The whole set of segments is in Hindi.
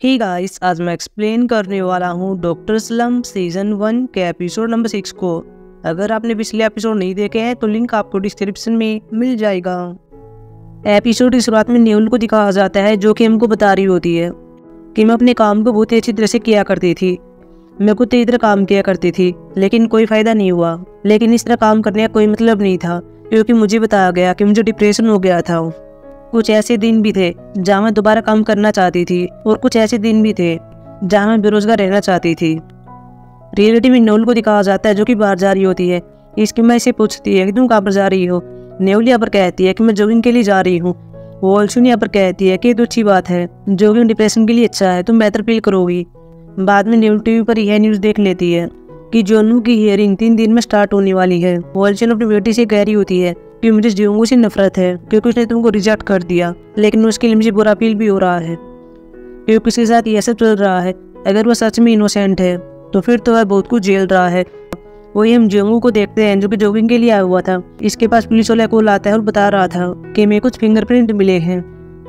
हे गाइस, आज मैं एक्सप्लेन करने वाला हूँ डॉक्टर स्लम्प सीजन 1 के एपिसोड नंबर 6 को। अगर आपने पिछले एपिसोड नहीं देखे हैं तो लिंक आपको डिस्क्रिप्शन में मिल जाएगा। एपिसोड की शुरुआत में न्यूल को दिखाया जाता है जो कि हमको बता रही होती है कि मैं अपने काम को बहुत ही अच्छी तरह से किया करती थी। मैं खुद तेज तरह काम किया करती थी लेकिन कोई फ़ायदा नहीं हुआ। लेकिन इस तरह काम करने का कोई मतलब नहीं था क्योंकि मुझे बताया गया कि मुझे डिप्रेशन हो गया था। कुछ ऐसे दिन भी थे जहाँ मैं दोबारा काम करना चाहती थी और कुछ ऐसे दिन भी थे जहाँ मैं बेरोजगार रहना चाहती थी। रियलिटी में न्यूल को दिखाया जाता है जो कि बाहर जा रही होती है। इसकी माँ इसे पूछती है कि तुम कहाँ पर जा रही हो। न्यूल यहाँ पर कहती है कि मैं जॉगिंग के लिए जा रही हूँ। वॉल्चून यहाँ पर कहती है कि ये तो अच्छी बात है, जॉगिंग डिप्रेशन के लिए अच्छा है, तुम बेहतर फील करोगी। बाद में न्यूल टीवी पर यह न्यूज़ देख लेती है कि जोनू की हियरिंग 3 दिन में स्टार्ट होने वाली है। वॉल्चून अपनी बेटी से कह रही होती है कि मुझे जियोंगू से नफरत है क्योंकि उसने तुमको रिजेक्ट कर दिया, लेकिन उसके लिए मुझे बुरा फील भी हो रहा है क्योंकि उसके साथ ये सब चल रहा है। अगर वह सच में इनोसेंट है तो फिर तो वह बहुत कुछ झेल रहा है। वही हम जियोंगू को देखते हैं जो कि जॉगिंग के लिए आया हुआ था। इसके पास पुलिस वाला कॉल आता है और बता रहा था कि मेरे कुछ फिंगरप्रिंट मिले हैं।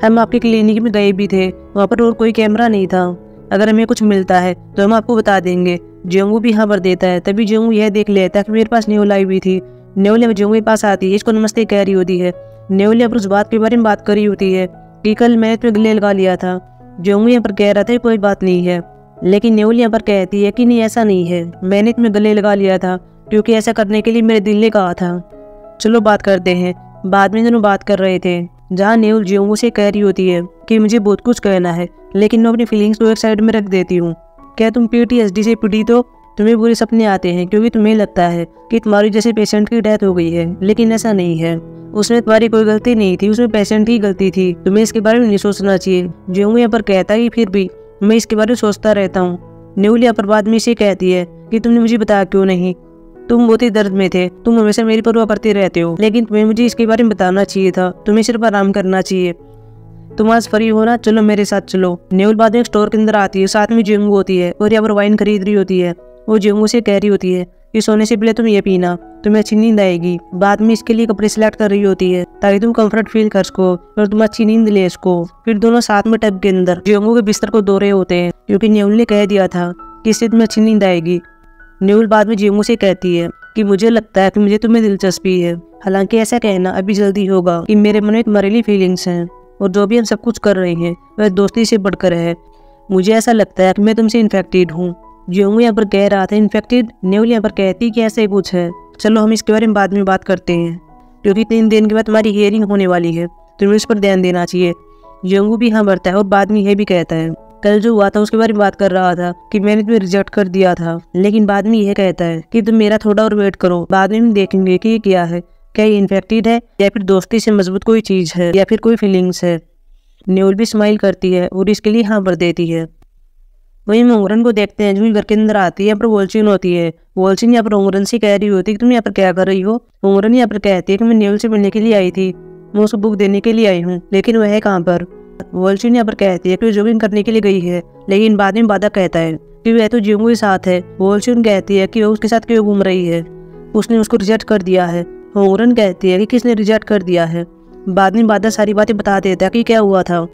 हम आपके क्लिनिक में गए भी थे, वहाँ पर और कोई कैमरा नहीं था। अगर हमें कुछ मिलता है तो हम आपको बता देंगे। जियोंगू भी हाँ भर देता है। तभी जियोंगू यह देख लेता है कि मेरे पास न्यूल आई हुई थी। न्यूल जियोंगू के पास आती है, इसको नमस्ते कह रही होती है। न्यूल पर उस बात के बारे में बात कर रही होती है कि कल मैंने तुम्हें गले लगा लिया था। जियोंगू यहाँ पर कह रहा था कोई बात नहीं है, लेकिन न्यूल यहाँ पर कहती है कि नहीं ऐसा नहीं है, मैंने तुम्हें गले लगा लिया था क्योंकि ऐसा करने के लिए मेरे दिल ने कहा था। चलो बात करते हैं। बाद में दोनों बात कर रहे थे जहाँ न्यूल जियोंगू से कह रही होती है कि मुझे बहुत कुछ कहना है लेकिन मैं अपनी फीलिंग्स को एक साइड में रख देती हूँ। क्या तुम PTSD से पीड़ित हो? तुम्हें बुरे सपने आते हैं क्योंकि तुम्हें लगता है कि तुम्हारी जैसे पेशेंट की डेथ हो गई है, लेकिन ऐसा नहीं है। उसमें तुम्हारी कोई गलती नहीं थी, उसमें पेशेंट की गलती थी। तुम्हें इसके बारे में नहीं सोचना चाहिए। जियोंगू यहाँ पर कहता है कि फिर भी मैं इसके बारे में सोचता रहता हूँ। न्यूल यहाँ पर बाद में इसे कहती है कि तुमने मुझे बताया क्यों नहीं? तुम बहुत ही दर्द में थे, तुम हमेशा मेरी परवाह करते रहते हो, लेकिन तुम्हें मुझे इसके बारे में बताना चाहिए था। तुम्हें सिर्फ आराम करना चाहिए। तुम आज फ्री हो ना, चलो मेरे साथ चलो। न्यूल बाद में एक स्टोर के अंदर आती है, साथ में जियोंगू होती है और यहाँ पर वाइन खरीद रही होती है। वो जियोंगू से कह रही होती है कि सोने से पहले तुम ये पीना, तुम्हें अच्छी नींद आएगी। बाद में इसके लिए कपड़े सिलेक्ट कर रही होती है ताकि तुम कंफर्ट फील कर सको और तुम अच्छी नींद ले सको। फिर दोनों साथ में टब के अंदर जियोंगू के बिस्तर को धो रहे होते हैं क्योंकि न्यूल ने कह दिया था कि इससे तुम्हें अच्छी नींद आएगी। न्यूल बाद में जियोंगू से कहती है कि मुझे लगता है कि मुझे तुम्हें दिलचस्पी है, हालांकि ऐसा कहना अभी जल्दी होगा कि मेरे मन में तुम्हारे लिए फीलिंग्स हैं और जो भी हम सब कुछ कर रहे हैं वह दोस्ती से बढ़कर है। मुझे ऐसा लगता है कि मैं तुमसे इन्फेक्टेड हूँ। जियोंगू यहाँ पर कह रहा था इन्फेक्टेड। न्यूल यहाँ पर कहती कि ऐसे कुछ है। चलो हम इसके बारे में बाद में बात करते हैं क्योंकि 3 दिन के बाद तुम्हारी हियरिंग होने वाली है, तुम्हें इस पर ध्यान देना चाहिए। जियोंगू भी हाँ भरता है और बाद में यह भी कहता है कल जो हुआ था उसके बारे में बात कर रहा था कि मैंने तुम्हें रिजेक्ट कर दिया था, लेकिन बाद में यह कहता है कि तुम मेरा थोड़ा और वेट करो, बाद में हम देखेंगे कि ये क्या है, क्या ये इन्फेक्टेड है या फिर दोस्ती से मजबूत कोई चीज़ है या फिर कोई फीलिंग्स है। न्यूल भी स्माइल करती है और इसके लिए हाँ भर देती है। वहीं हम ओंगरन को देखते हैं जो घर के अंदर आती है। यहाँ पर वॉल्चून होती है। वॉल्चून यहाँ पर ओंगरन से कह रही होती है कि तुम यहाँ पर क्या कर रही हो। ओंगरन यहाँ पर कहती है कि मैं न्यूल से मिलने के लिए आई थी, मैं उसको बुक देने के लिए आई हूँ, लेकिन वह है कहाँ पर। वॉल्चून यहाँ पर कहती है कि वो जॉगिंग करने के लिए गई है, लेकिन बाद में बादा कहता है कि वह तो जियोंगू के साथ है। वॉल्चून कहती है कि वो उसके साथ क्यों घूम रही है, उसने उसको रिजेक्ट कर दिया है। ओंगरन कहती है कि किसने रिजेक्ट कर दिया है। बाद में बादा सारी बातें बता देता है कि क्या हुआ था।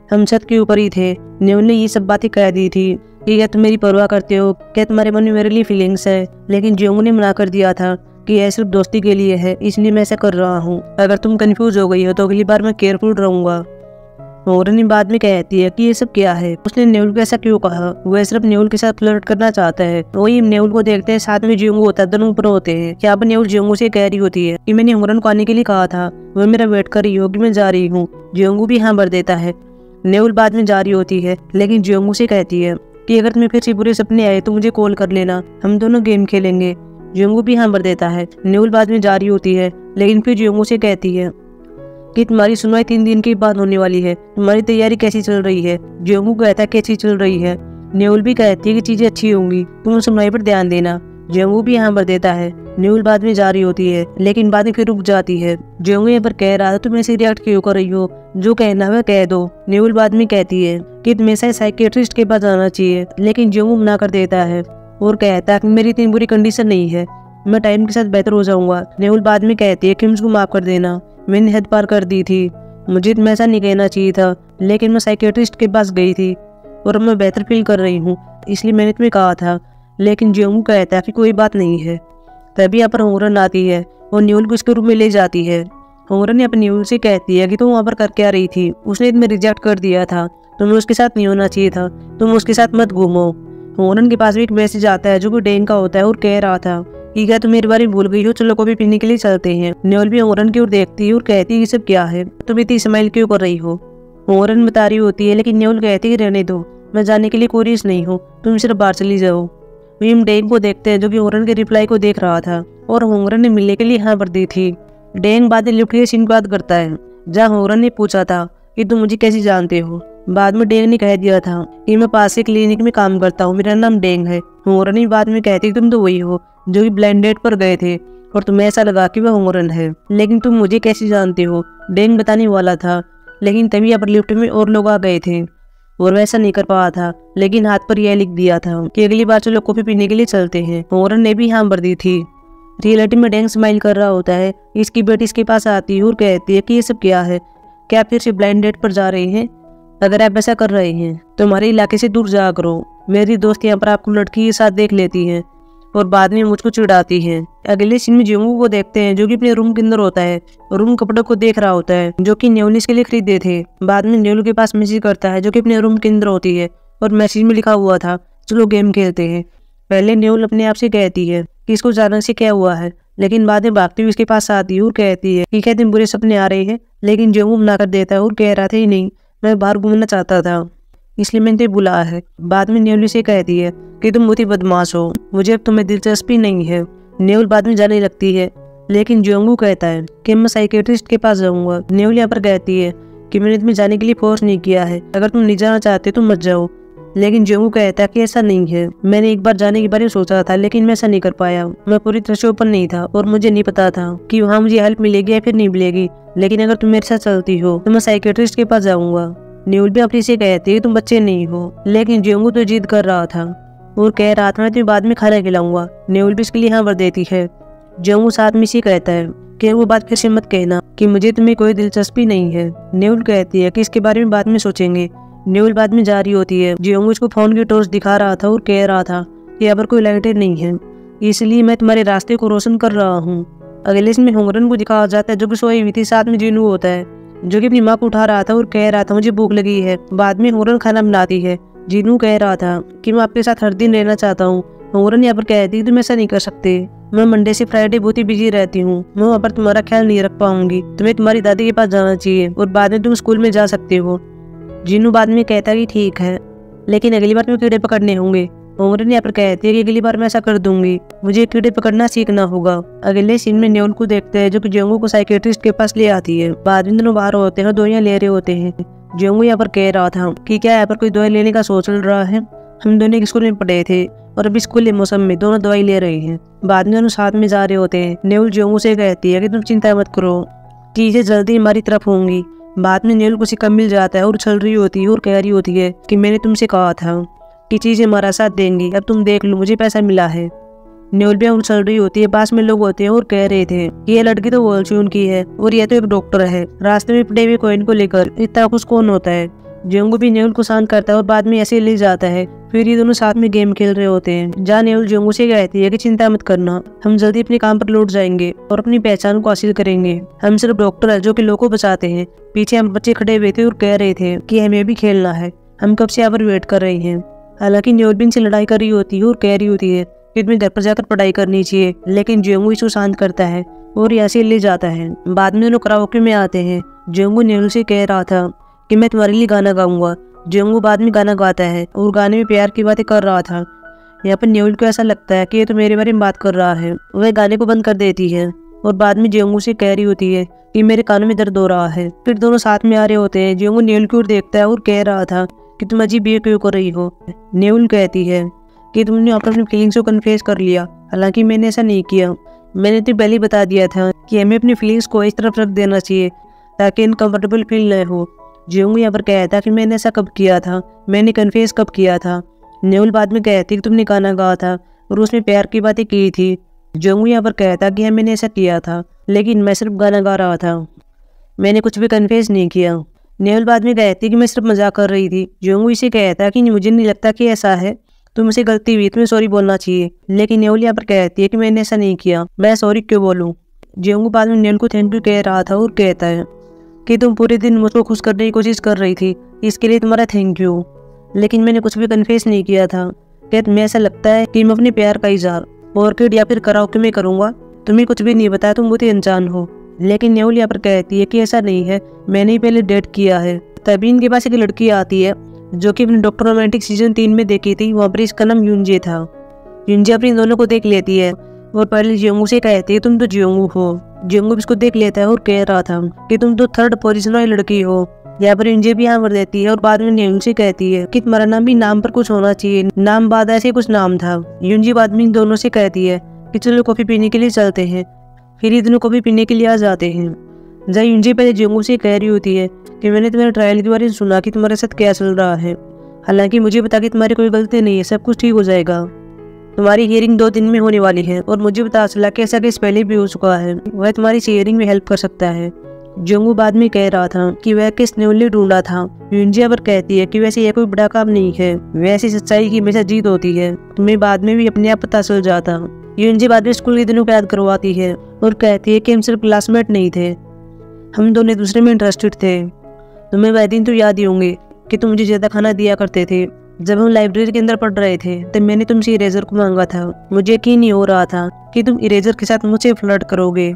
हम छत के ऊपर ही थे, न्यूल ने ये सब बातें कह दी थी कि क्या तुम मेरी परवाह करते हो, क्या तुम्हारे मन में मेरे लिए फीलिंग्स है, लेकिन जियोंगू ने मना कर दिया था कि यह सिर्फ दोस्ती के लिए है, इसलिए मैं ऐसा कर रहा हूँ। अगर तुम कंफ्यूज हो गई हो तो अगली बार मैं केयरफुल रहूंगा। ओंगरन बाद में कहती है कि ये सब क्या है, उसने न्यूल को ऐसा क्यों कहा, वह सिर्फ न्यूल के साथ फ्लर्ट करना चाहता है। वही न्यूल को देखते हैं, साथ में जियोंगू होता है, दोनों ऊपर होते हैं। यहाँ पर न्यूल जियोंगू से कह रही होती है कि मैंने ओंगरन को आने के लिए कहा था, वह मेरा वेट कर रही होगी, मैं जा रही हूँ। जियोंगू भी हाँ भर देता है। न्यूल बाद में जा रही होती है, लेकिन जियोंगू से कहती है कि अगर तुम्हें फिर से बुरे सपने आए तो मुझे कॉल कर लेना, हम दोनों गेम खेलेंगे। जियोंगू भी हाँ भर देता है। न्यूल बाद में जा रही होती है, लेकिन फिर जियोंगू से कहती है कि तुम्हारी सुनवाई 3 दिन के बाद होने वाली है, तुम्हारी तैयारी कैसी चल रही है। जियोंगू कहता है कैसी चल रही है। न्यूल भी कहती है कि चीजें अच्छी होंगी, तुम सुनवाई पर ध्यान देना। जियोंगू भी हाँ भर देता है। न्यूल बाद में जा रही होती है, लेकिन बाद में फिर रुक जाती है। जियोंगू यहाँ पर कह रहा था तुम ऐसे रिएक्ट क्यों कर रही हो, जो कहना है कह दो। न्यूल बाद में कहती है कि तुम्हें साइकियाट्रिस्ट के पास जाना चाहिए, लेकिन जियोंगू मना कर देता है और कहता है कि मेरी इतनी बुरी कंडीशन नहीं है, मैं टाइम के साथ बेहतर हो जाऊंगा। न्यूल बाद में कहती है कि मुझको माफ कर देना, मैंने हद पार कर दी थी, मुझे तुम्हें ऐसा नहीं कहना चाहिए था, लेकिन मैं साइकियाट्रिस्ट के पास गई थी और अब मैं बेहतर फील कर रही हूँ, इसलिए मैंने तुम्हें कहा था। लेकिन जियोंगू कहता है कि कोई बात नहीं है। तभी यहाँ पर होंगरन आती है और न्यूल को उसके रूम में ले जाती है। होंगरन यहाँ पर न्यूल से कहती है कि तुम वहाँ पर कर क्या रही थी, उसने तुम्हें रिजेक्ट कर दिया था, तुम्हें उसके साथ नहीं होना चाहिए था, तुम उसके साथ मत घूमो। होंगरन के पास भी एक मैसेज आता है जो कि डेंग का होता है और कह रहा था कि क्या तुम मेरे बारे में भूल गई हो, चलो कॉफी पीने के लिए चलते हैं। न्यूल भी होंगरन की ओर देखती है और कहती है ये सब क्या है, तुम इतनी स्माइल क्यों कर रही हो। होंगरन बता रही होती है, लेकिन न्यूल कहती है रहने दो, मैं जाने के लिए कोरियस नहीं हूँ, तुम सिर्फ बाहर चली जाओ। हम डेंग को देखते हैं जो कि होंगरन के रिप्लाई को देख रहा था और होंगरन ने मिलने के लिए हाँ भर दी थी। डेंग बाद में लिफ्ट के सीन की बात करता है जहाँ होंगरन ने पूछा था कि तुम मुझे कैसे जानते हो। बाद में डेंग ने कह दिया था कि मैं पास के क्लिनिक में काम करता हूँ, मेरा नाम डेंग है। होंगरन ने बाद में कहती तुम तो वही हो जो कि ब्लाइंड डेट पर गए थे और तुम्हें ऐसा लगा कि वह होंगरन है, लेकिन तुम मुझे कैसे जानते हो। डेंग बताने वाला था, लेकिन तभी यहाँ पर लिफ्ट में और लोग आ गए थे और वैसा नहीं कर पाया था, लेकिन हाथ पर यह लिख दिया था कि अगली बार चलो कॉफी पीने के लिए चलते हैं। होंगरन ने भी हाँ भर दी थी। रियलिटी में डेंग स्माइल कर रहा होता है। इसकी बेटी इसके पास आती है और कहती है कि ये सब क्या है, क्या फिर से ब्लाइंड डेट पर जा रहे हैं। अगर आप ऐसा कर रहे हैं तो हमारे इलाके से दूर जा करो। मेरी दोस्त यहाँ पर आपको लड़की के साथ देख लेती है और बाद में मुझको चिढ़ाती है। अगले सीन में जियोंगू को देखते हैं जो कि अपने रूम के अंदर होता है और उन कपड़ों को देख रहा होता है जो कि न्यूल इसके लिए खरीदे थे। बाद में न्यूल के पास मैसेज करता है जो कि अपने रूम के अंदर होती है और मैसेज में लिखा हुआ था चलो गेम खेलते हैं। पहले न्यूल अपने आप से कहती है कि इसको जानने से क्या हुआ है, लेकिन बाद में भागती हुई इसके पास आती है और कहती है कि क्या दिन बुरे सपने आ रहे हैं। लेकिन जियोंगू मना कर देता है और कह रहा था ही नहीं, मैं बाहर घूमना चाहता था, इसलिए मैंने तुम्हें बुलाया है। बाद में न्यूल से कहती है कि तुम बहुत ही बदमाश हो, मुझे अब तुम्हें दिलचस्पी नहीं है। न्यूल बाद में जाने लगती है, लेकिन जियोंगू कहता है कि मैं साइकेट्रिस्ट के पास जाऊंगा। न्यूल यहाँ पर कहती है कि मैंने तुम्हें जाने के लिए फोर्स नहीं किया है, अगर तुम नहीं जाना चाहते तो मत जाओ। लेकिन जियोंगू कहता है कि ऐसा नहीं है, मैंने एक बार जाने के बारे में सोचा था लेकिन मैं ऐसा नहीं कर पाया, मैं पूरी तरह से ओपन नहीं था और मुझे नहीं पता था कि वहाँ मुझे हेल्प मिलेगी या फिर नहीं मिलेगी। लेकिन अगर तुम मेरे साथ चलती हो तो मैं साइकेट्रिस्ट के पास जाऊंगा। न्यूल भी अपनी से कहती है तुम बच्चे नहीं हो, लेकिन जियोंगू तो जिद कर रहा था और कह रहा था मैं तुम्हें बाद में खाना खिलाऊंगा। न्यूल भी इसके लिए हाँ भर देती है। जियोंगू साथ में इसे कहता है कि वो बात फिर से मत कहना कि मुझे तुम्हें कोई दिलचस्पी नहीं है। न्यूल कहती है कि इसके बारे में बाद में सोचेंगे। न्यूल बाद में जा रही होती है। जियोंगू उसको फोन की टॉर्च दिखा रहा था और कह रहा था कि यहाँ पर कोई लाइटें नहीं है, इसलिए मैं तुम्हारे रास्ते को रोशन कर रहा हूँ। अगले इसमें होंगरन को दिखाया जाता है जो कि सोई हुई थी, साथ में जिनू होता है जो कि अपनी माँ को उठा रहा था और कह रहा था मुझे भूख लगी है। बाद में होंगरन खाना बनाती है। जिनू कह रहा था कि मैं आपके साथ हर दिन रहना चाहता हूँ। होंगरन यहाँ पर कहती है तुम ऐसा नहीं कर सकते, मैं मंडे से फ्राइडे बहुत ही बिजी रहती हूँ, मैं वहाँ पर तुम्हारा ख्याल नहीं रख पाऊंगी, तुम्हें तुम्हारी दादी के पास जाना चाहिए और बाद में तुम स्कूल में जा सकते हो। जिनू बाद में कहता है कि ठीक है, लेकिन अगली बार तुम्हें कीड़े पकड़ने होंगे। होंगरन यहाँ पर कहती है कि अगली बार मैं ऐसा कर दूंगी, मुझे कीड़े पकड़ना सीखना होगा। अगले सीन में न्यूल को देखते हैं जो कि जियोंगू को साइकेट्रिस्ट के पास ले आती है। बाद में दोनों बाहर होते हैं, दवाइयाँ ले रहे होते हैं। जियोंगू यहाँ पर कह रहा था कि क्या यहाँ पर कोई दवाई लेने का सोच चल रहा है, हम दोनों एक स्कूल में पढ़े थे और अभी स्कूल के मौसम में दोनों दवाई ले रहे हैं। बाद में दोनों साथ में जा रहे होते हैं। न्यूल जियोंगू से कहती है कि तुम चिंता मत करो, चीजें जल्दी हमारी तरफ होंगी। बाद में न्यूल को सिक्का मिल जाता है और उछल रही होती है और कह रही होती है कि मैंने तुमसे कहा था कि चीजें हमारा साथ देंगी, अब तुम देख लो मुझे पैसा मिला है। न्यूल भी उछल रही होती है। पास में लोग होते हैं और कह रहे थे कि ये लड़की तो वॉल्चून की है और यह तो एक डॉक्टर है। रास्ते में पड़े हुए कॉइन को लेकर इतना खुश कौन होता है। जियोंगू भी न्यूल को शांत करता है और बाद में ऐसे ले जाता है। फिर ये दोनों साथ में गेम खेल रहे होते हैं जहाँ न्यूल जियोंगू से कहती है कि चिंता मत करना, हम जल्दी अपने काम पर लौट जाएंगे और अपनी पहचान को हासिल करेंगे। हम सिर्फ डॉक्टर है जो कि लोगों को बचाते हैं। पीछे हम बच्चे खड़े हुए थे और कह रहे थे कि हमें भी खेलना है, हम कब से यहाँ पर वेट कर रहे हैं। हालांकि न्यूल भी इनसे लड़ाई कर रही होती है और कह रही होती है कि तुम्हें घर पर जाकर पढ़ाई करनी चाहिए, लेकिन जियोंगू इसको शांत करता है और यहाँ से ले जाता है। बाद में दोनों कराओके में आते हैं। जियोंगू न्यूल से कह रहा था कि मैं तुम्हारे लिए गाना गाऊंगा। जियोंगू बाद में गाना गाता है और गाने में प्यार की बातें कर रहा था। यहाँ पर न्यूल को ऐसा लगता है कि ये तो मेरे बारे में बात कर रहा है। वह गाने को बंद कर देती है और बाद में जियोंगू से कह रही होती है कि मेरे कानों में दर्द हो रहा है। फिर दोनों साथ में आ रहे होते हैं। जियोंगू न्यूल की ओर देखता है और कह रहा था कि तुम अजीब बिहेव क्यों कर रही हो। न्यूल कहती है कि तुमने अपनी फीलिंग्स को कन्फेस कर लिया, हालांकि मैंने ऐसा नहीं किया। मैंने तो पहले बता दिया था कि हमें अपनी फीलिंग्स को इस तरफ रख देना चाहिए ताकि इनकम्फर्टेबल फील न हो। जियोंगू यहाँ पर कहता कि मैंने ऐसा कब किया था, मैंने कन्फेस कब किया था। न्यूल बाद में कहती कि तुमने गाना गाया था और उसमें प्यार की बातें की थी। जियोंगू यहाँ पर कहता कि हाँ मैंने ऐसा किया था, लेकिन मैं सिर्फ गाना गा रहा था, मैंने कुछ भी कन्फेस नहीं किया। नेवल बाद में कहती है कि मैं सिर्फ मजाक कर रही थी। जियोंगू इसे कहता है कि मुझे नहीं लगता कि ऐसा है, तुमसे गलती हुई, तुम्हें सॉरी बोलना चाहिए। लेकिन नेवल यहाँ पर कहती है कि मैंने ऐसा नहीं किया, मैं सॉरी क्यों बोलूँ। जियोंगू बाद में नेवल को थैंक यू कह रहा था और कहता है कि तुम पूरे दिन मुझको खुश करने की कोशिश कर रही थी, इसके लिए तुम्हारा थैंक यू। लेकिन मैंने कुछ भी कन्फेस नहीं किया था। क्या तुम्हें ऐसा लगता है कि मैं अपने प्यार का इजहार ऑर्किड या फिर कराओके में करूँगा? तुम्हें कुछ भी नहीं बताया, तुम बहुत ही अनजान हो। लेकिन नेवल यहाँ पर कहती है कि ऐसा नहीं है, मैंने ही पहले डेट किया है। तभी इनके पास एक लड़की आती है जो कि अपने डॉक्टर रोमांटिक सीजन 3 में देखी थी। वहाँ पर इसका नाम यूनजे था। यूनजे अपनी दोनों को देख लेती है और पहले जियोंगू से कहती है तुम तो जियोंगू हो। जियोंगू इसको देख लेता है और कह रहा था कि तुम तो थर्ड पोजीशन वाली लड़की हो। यहाँ पर यूनजे भी यहाँ पर देती है और बाद में नेवल से कहती है कि तुम्हारा नाम भी नाम पर कुछ होना चाहिए, नाम बाद ऐसे कुछ नाम था। यूनजे बाद में इन दोनों से कहती है कि चलो कॉफी पीने के लिए चलते हैं। फिर ये दोनों कॉफी पीने के लिए आ जाते हैं। जहाँ यूनजे पहले जियोंगू से कह रही होती है कि मैंने तुम्हारे ट्रायल के बारे में सुना कि तुम्हारे साथ क्या चल रहा है, हालांकि मुझे पता कि तुम्हारी कोई गलती नहीं है, सब कुछ ठीक हो जाएगा। तुम्हारी हियरिंग 2 दिन में होने वाली है और मुझे पता चला कि ऐसा केस पहले भी हो चुका है, वह तुम्हारी हियरिंग में हेल्प कर सकता है। जियोंगू बाद में कह रहा था कि वह केस नेवल ने ढूंढा था। यूनजे पर कहती है कि वैसे यह कोई बड़ा काम नहीं है, वैसे सच्चाई की हमेशा जीत होती है, तुम्हें बाद में भी अपने आप पता चल जाता। यूनजे बाद में स्कूल के दिनों को याद करवाती है और कहती है कि हम सिर्फ क्लासमेट नहीं थे, हम दोनों दूसरे में इंटरेस्टेड थे। तुम्हें वह दिन तो याद ही होंगे कि तुम मुझे ज्यादा खाना दिया करते थे। जब हम लाइब्रेरी के अंदर पढ़ रहे थे तब मैंने तुमसे इरेजर को मांगा था। मुझे यकीन नहीं हो रहा था कि तुम इरेजर के साथ मुझसे फ्लर्ट करोगे।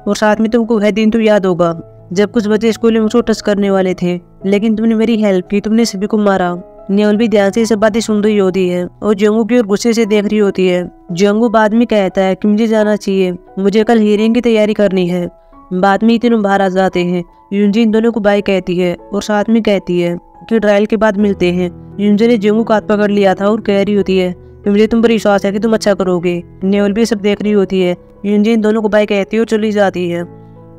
और साथ में तुमको वह दिन तो याद होगा जब कुछ बच्चे स्कूल में मुझको टच करने वाले थे, लेकिन तुमने मेरी हेल्प की, तुमने सभी को मारा। नेवल भी ध्यान से ये सब बातें सुन रही होती है और जियोंगू की ओर गुस्से से देख रही होती है। जियोंगू बाद में कहता है कि मुझे जाना चाहिए, मुझे कल हियरिंग की तैयारी करनी है। बाद में तीनों बाहर आ जाते हैं। यूनजे इन दोनों को बाय कहती है और साथ में कहती है कि ट्रायल के बाद मिलते हैं। यूनजे ने जियोंगू का हाथ पकड़ लिया था और कह रही होती है कि मुझे तुम पर विश्वास है कि तुम अच्छा करोगे। नेवल भी सब देख रही होती है। यूनजे इन दोनों को बाय कहती है और चली जाती है।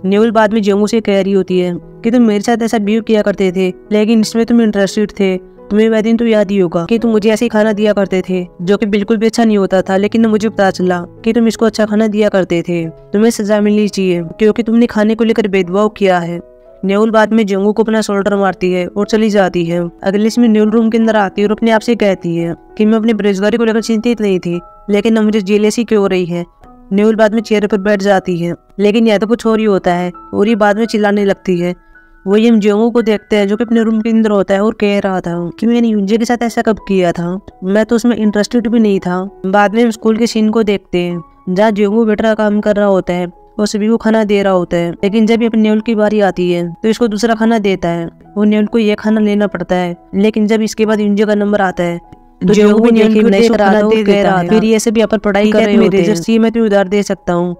नेवल बाद में जियोंगू से कह रही होती है कि तुम मेरे साथ ऐसा बिहेव किया करते थे, लेकिन इसमें तुम इंटरेस्टेड थे। तुम्हें वह दिन तो याद ही होगा कि तुम मुझे ऐसे ही खाना दिया करते थे जो कि बिल्कुल भी अच्छा नहीं होता था, लेकिन मुझे पता चला कि तुम इसको अच्छा खाना दिया करते थे। तुम्हें सजा मिलनी चाहिए क्योंकि तुमने खाने को लेकर भेदभाव किया है। नेवल बाद में जियोंगू को अपना शोल्डर मारती है और चली जाती है। अगले इसमें नेवल रूम के अंदर आती है और अपने आप से कहती है कि मैं अपने बेरोजगारी को लेकर चिंतित नहीं थी, लेकिन अब मुझे जेलसी क्यों हो रही है। नेवल बाद में चेयर पर बैठ जाती है, लेकिन यह तो कुछ और ही होता है और ये बाद में चिल्लाने लगती है। वही हम जियोंगू को देखते हैं जो कि अपने रूम के अंदर होता है और कह रहा था कि मैंने यूनजे के साथ ऐसा कब किया था, मैं तो उसमें इंटरेस्टेड भी नहीं था। बाद में हम स्कूल के सीन को देखते हैं जहाँ जियोंगू वेटर का काम कर रहा होता है और सभी को खाना दे रहा होता है, लेकिन जब अपने नेवल की बारी आती है तो इसको दूसरा खाना देता है और नेवल को यह खाना लेना पड़ता है। लेकिन जब इसके बाद यूनजे का नंबर आता है तो जियोंगू ने खाना दे देता है। फिर ये सब यहाँ पर पढ़ाई कर रहे होते हैं। मैं तुम्हें उधार दे सकता हूँ,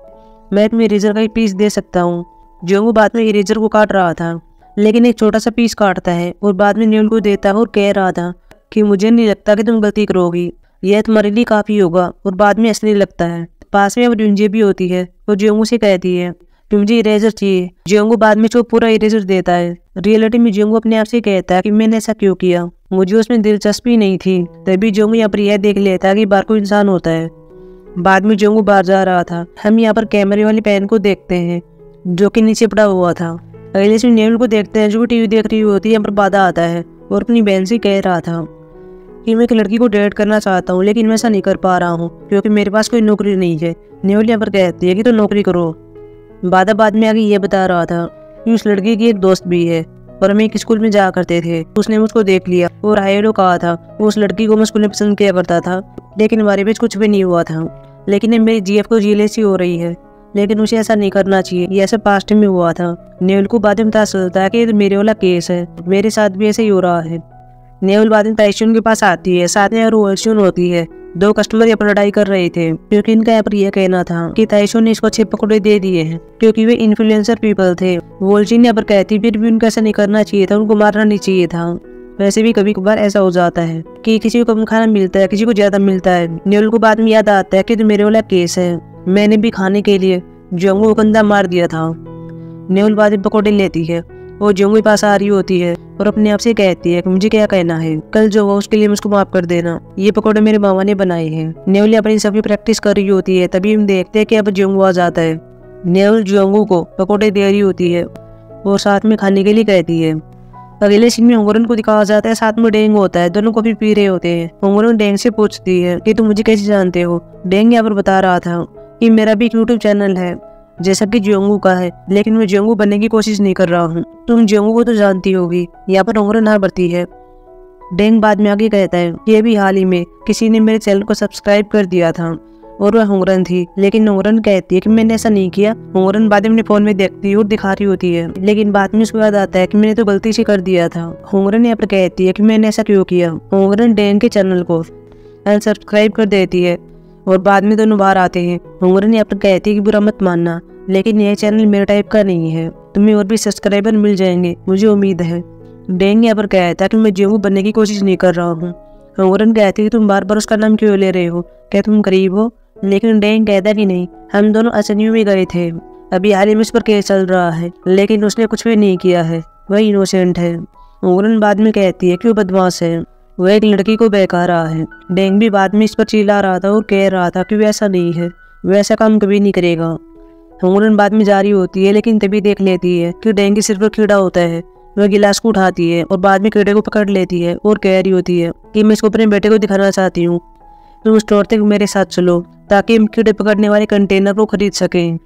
मैं तुम्हें इरेजर का एक पीस दे सकता हूँ। जियोंगू बाद में इरेजर को काट रहा था, लेकिन एक छोटा सा पीस काटता है और बाद में नेवल को देता है और कह रहा था कि मुझे नहीं लगता कि तुम गलती करोगी, यह तुम्हारे लिए काफी होगा। और बाद में असली लगता है। पास में अब यूनजे भी होती है और जियोंगू से कहती है कि मुझे इरेजर चाहिए। जियोंगू बाद में जो पूरा इरेजर देता है। रियलिटी में जियोंगू अपने आप से कहता है कि मैंने ऐसा क्यों किया, मुझे उसमें दिलचस्पी नहीं थी। तभी जियोंगू यहाँ पर यह देख लेता है कि बाहर कोई इंसान होता है। बाद में जियोंगू बाहर जा रहा था। हम यहाँ पर कैमरे वाली पेन को देखते हैं जो कि नीचे पड़ा हुआ था। अगले से नेवल को देखते हैं जो भी टीवी देख रही होती है। यहाँ पर बाधा आता है और अपनी बहन से कह रहा था कि मैं एक लड़की को डेट करना चाहता हूँ, लेकिन मैं ऐसा नहीं कर पा रहा हूँ क्योंकि मेरे पास कोई नौकरी नहीं है। नेवल यहाँ पर कहती है कि तो नौकरी करो। बाधा बाद में आगे ये बता रहा था कि उस लड़की की एक दोस्त भी है और हम एक स्कूल में जाया करते थे। उसने मुझको देख लिया और हायलो कहा था उस लड़की को मैं स्कूल में पसंद किया करता था, लेकिन हमारे बीच कुछ भी नहीं हुआ था। लेकिन मेरी जीएफ को जेलसी हो रही है, लेकिन उसे ऐसा नहीं करना चाहिए, ये ऐसा पास्ट में हुआ था। नेवल को बाद में पता चलता है कि ये तो मेरे वाला केस है, मेरे साथ भी ऐसे ही हो रहा है। नेवल बाद में ताइशुन के पास आती है, साथ में रोल्शुन होती है। 2 कस्टमर यहाँ पर लड़ाई कर रहे थे क्योंकि इनका यहाँ पर यह कहना था कि ताइशुन ने इसको अच्छे पकौड़े दे दिए हैं क्योंकि वे इन्फ्लुएंसर पीपल थे। वोल्जिन यहाँ पर कहती फिर भी उनको ऐसा नहीं करना चाहिए था, उनको मारना नहीं चाहिए था। वैसे भी कभी कभार ऐसा हो जाता है कि किसी को कम खाना मिलता है, किसी को ज्यादा मिलता है। नेवल को बाद में याद आता है कि तो मेरे वाला केस है, मैंने भी खाने के लिए जियोंगू को कंधा मार दिया था। नेवल बाद में पकौड़े लेती है और जियोंगू के पास आ रही होती है और अपने आप से कहती है कि मुझे क्या कहना है, कल जो हुआ उसके लिए मुझको माफ कर देना, ये पकौड़े मेरे मामा ने बनाए हैं। नेवल अपनी सभी प्रैक्टिस कर रही होती है। तभी हम देखते हैं कि अब जियोंगू आ जाता है। नेवल जियोंगू को पकौड़े दे रही होती है और साथ में खाने के लिए कहती है। अगले सीन में होंगरन को दिखाया जाता है साथ में डेंग होता है, दोनों कॉफी पी रहे होते हैं। होंगरन डेंग से पूछती है कि तुम मुझे कैसे जानते हो। डेंग यहाँ पर बता रहा था कि मेरा भी एक यूट्यूब चैनल है जैसा कि जियोंगू का है, लेकिन मैं जियोंगू बनने की कोशिश नहीं कर रहा हूँ। तुम जियोंगू को तो जानती होगी। यहाँ पर होंगरन हाँ भरती है। डेंग बाद में आगे कहता है कि अभी हाल ही में किसी ने मेरे चैनल को सब्सक्राइब कर दिया था और वह होंगरन थी, लेकिन होंगरन कहती है कि मैंने ऐसा नहीं किया। होंगरन बाद में अपने फोन में देखती है और दिखा रही होती है, लेकिन बाद में उसको याद आता है कि मैंने तो गलती से कर दिया था। होंगरन यहाँ पर कहती है कि मैंने ऐसा क्यों किया। होंगरन डेंग के चैनल को अनसब्सक्राइब कर देती है और बाद में दोनों बाहर आते हैं। होंगरन यहाँ पर कहती है कि बुरा मत मानना, लेकिन यह चैनल मेरे टाइप का नहीं है, तुम्हें और भी सब्सक्राइबर मिल जाएंगे, मुझे उम्मीद है। डेंग यहाँ पर कहता है कि मैं जियोंगू बनने की कोशिश नहीं कर रहा हूँ। होंगरन कहती है कि तुम बार बार उसका नाम क्यों ले रहे हो, क्या तुम गरीब हो। लेकिन डेंग कहता कि नहीं, हम दोनों असनियों में गए थे, अभी हाल ही में उस पर केस चल रहा है, लेकिन उसने कुछ भी नहीं किया है, वह इनोसेंट है। होंगरन बाद में कहती है कि वो बदमाश है, वह एक लड़की को बहका रहा है। डेंग भी बाद में इस पर चिल्ला रहा था और कह रहा था कि वह ऐसा नहीं है, वह ऐसा काम कभी नहीं करेगा। होंगरन बाद में जारी होती है, लेकिन तभी देख लेती है कि डेंग के सिर पर कीड़ा होता है। वह गिलास को उठाती है और बाद में कीड़े को पकड़ लेती है और कह रही होती है कि मैं इसको अपने बेटे को दिखाना चाहती हूँ, तुम स्टोर तक मेरे साथ चलो ताकि हम कीड़े पकड़ने वाले कंटेनर को खरीद सकें।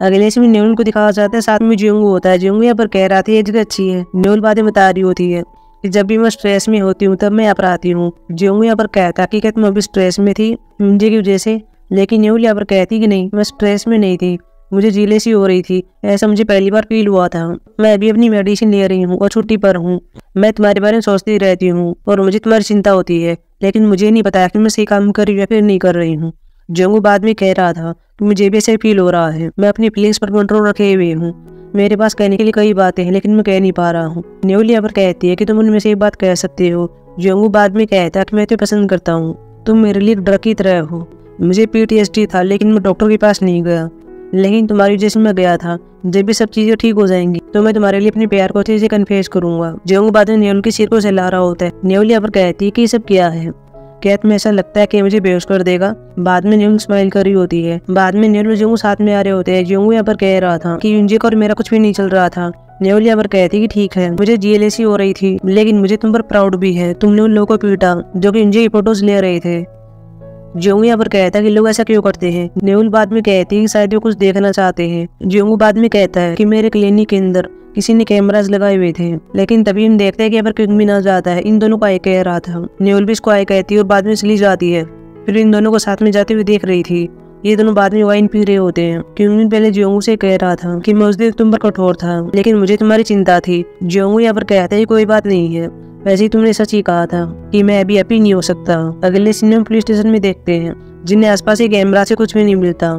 अगले से न्यूल को दिखाया जाता है, साथ में जियोंगू होता है। जियोंगू यहाँ पर कह रहा था ये जगह अच्छी है। न्यूल बातें बता रही होती है कि जब भी मैं स्ट्रेस में होती हूँ तब मैं यहाँ पर आती हूँ। जियोंगू यहाँ पर कहता कि क्या तुम अभी स्ट्रेस में थी मुझे की वजह से, लेकिन न्यूल यहाँ पर कहती कि नहीं, मैं स्ट्रेस में नहीं थी, मुझे जीलेसी हो रही थी, ऐसा मुझे पहली बार फील हुआ था। मैं अभी अपनी मेडिसिन ले रही हूँ और छुट्टी पर हूँ। मैं तुम्हारे बारे में सोचती रहती हूँ और मुझे तुम्हारी चिंता होती है, लेकिन मुझे नहीं पता कि मैं सही काम कर रही हूँ या फिर नहीं कर रही हूँ। जियोंगू बाद में कह रहा था कि मुझे भी ऐसे फील हो रहा है, मैं अपनी फीलिंग्स पर कंट्रोल रखे हुए हूँ, मेरे पास कहने के लिए कई बातें हैं लेकिन मैं कह नहीं पा रहा हूँ। न्यूल यहाँ पर कहती है कि तुम उनमें से एक बात कह सकते हो। जियोंगू बाद में कहता है कि मैं तुम्हें पसंद करता हूँ, तुम मेरे लिए एक डर की तरह हो। मुझे PTSD था लेकिन मैं डॉक्टर के पास नहीं गया, लेकिन तुम्हारी वजह से मैं गया था। जब भी सब चीजें ठीक हो जाएंगी तो मैं तुम्हारे लिए अपने प्यार को अच्छे से कन्फेस करूंगा। जियोंगू बाद में न्यूल के सिर को सहला रहा होता है। न्यूल यहाँ पर कहती है कि ये सब क्या है, क्या तुम्हें ऐसा लगता है कि मुझे बेहोश कर देगा। बाद में न्यूल स्माइल कर रही होती है। बाद में न्यूल और जियोंगू साथ में आ रहे होते हैं। जियोंगू यहाँ पर कह रहा था कि यूनजिक और मेरा कुछ भी नहीं चल रहा था। न्यूल यहाँ पर कहती कि ठीक है, मुझे जीएलएसी हो रही थी, लेकिन मुझे तुम पर प्राउड भी है, तुमने उन लोगों को पीटा जो कि यूनजिक की फोटोज ले रहे थे। जियोंगू यहाँ पर कहता है कि लोग ऐसा क्यों करते हैं। न्यूल बाद में कहती है कि शायद वो कुछ देखना चाहते हैं। जियोंगू बाद में कहता है कि मेरे क्लिनिक के अंदर किसी ने कैमरास लगाए हुए थे, लेकिन तभी हम देखते हैं कि यहाँ पर क्विंग भी ना जाता है। इन दोनों को आए कह रहा था। न्यूल भी इसको आए कहती है और बाद में चली जाती है। फिर इन दोनों को साथ में जाते हुए देख रही थी। ये दोनों बाद में वाइन पी रहे होते हैं। क्विंग पहले जियोंगू से कह रहा था कि मैं उस दिन तुम पर कठोर था, लेकिन मुझे तुम्हारी चिंता थी। जियोंगू यहाँ पर कहता है कोई बात नहीं है, वैसे ही तुमने सच ही कहा था कि मैं अभी हैप्पी नहीं हो सकता। अगले सीन में पुलिस स्टेशन में देखते हैं, जिन्हें आसपास एक कैमरा से कुछ भी नहीं मिलता,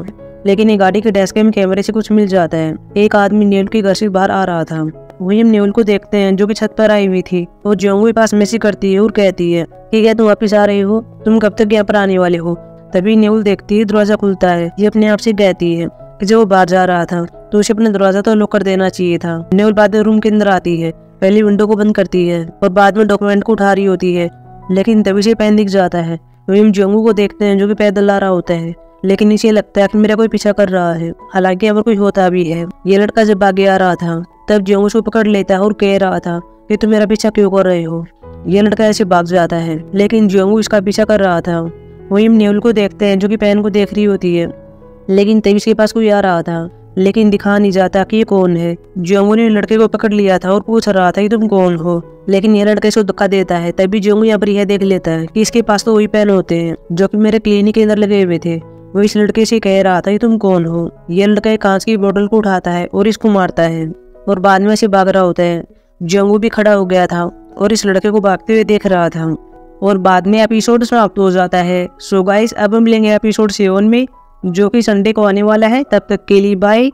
लेकिन एक गाड़ी के डैशकैम कैमरे से कुछ मिल जाता है। एक आदमी न्यूल के घर से बाहर आ रहा था। वही हम न्यूल को देखते हैं जो कि छत पर आई हुई थी। वो जियोंगू के पास मैसेज करती है और कहती है कि क्या तुम वापस आ रहे हो, तुम कब तक यहाँ पर आने वाले हो। तभी न्यूल देखती है दरवाजा खुलता है। ये अपने आप से कहती है कि जब वो बाहर जा रहा था तो उसे अपना दरवाजा तो लॉक कर देना चाहिए था। न्यूल बाद में रूम के अंदर आती है, पहले विंडो को बंद करती है और बाद में डॉक्यूमेंट को उठा रही होती है, लेकिन तभी से पैन दिख जाता है। वही हम जियोंगू को देखते हैं जो कि पैदल आ रहा होता है, लेकिन इसे लगता है कि मेरा कोई पीछा कर रहा है, हालांकि यहाँ पर कोई होता भी है। ये लड़का जब आगे आ रहा था तब जियोंगू उसको पकड़ लेता है और कह रहा था कि तुम मेरा पीछा क्यों कर रहे हो। ये लड़का ऐसे भाग जाता है, लेकिन जियोंगू इसका पीछा कर रहा था। वही हम न्यूल को देखते हैं जो कि पैन को देख रही होती है, लेकिन तभी इसके पास कोई आ रहा था, लेकिन दिखा नहीं जाता कि ये कौन है। जियोंगू ने लड़के को पकड़ लिया था और पूछ रहा था कि तुम कौन हो, लेकिन ये लड़के इसको धक्का देता है। तभी जियोंगू यहाँ पर यह देख लेता है कि इसके पास तो वही पेन होते हैं जो कि मेरे क्लिनिक के अंदर लगे हुए थे। वो इस लड़के से कह रहा था कि तुम कौन हो। ये लड़का एक कांच की बोतल को उठाता है और इसको मारता है और बाद में से भाग रहा होता है। जियोंगू भी खड़ा हो गया था और इस लड़के को भागते हुए देख रहा था और बाद में एपिसोड समाप्त हो जाता है। सो गाइस, अब हम मिलेंगे एपिसोड 7 में जो कि संडे को आने वाला है। तब तक के लिए बाय।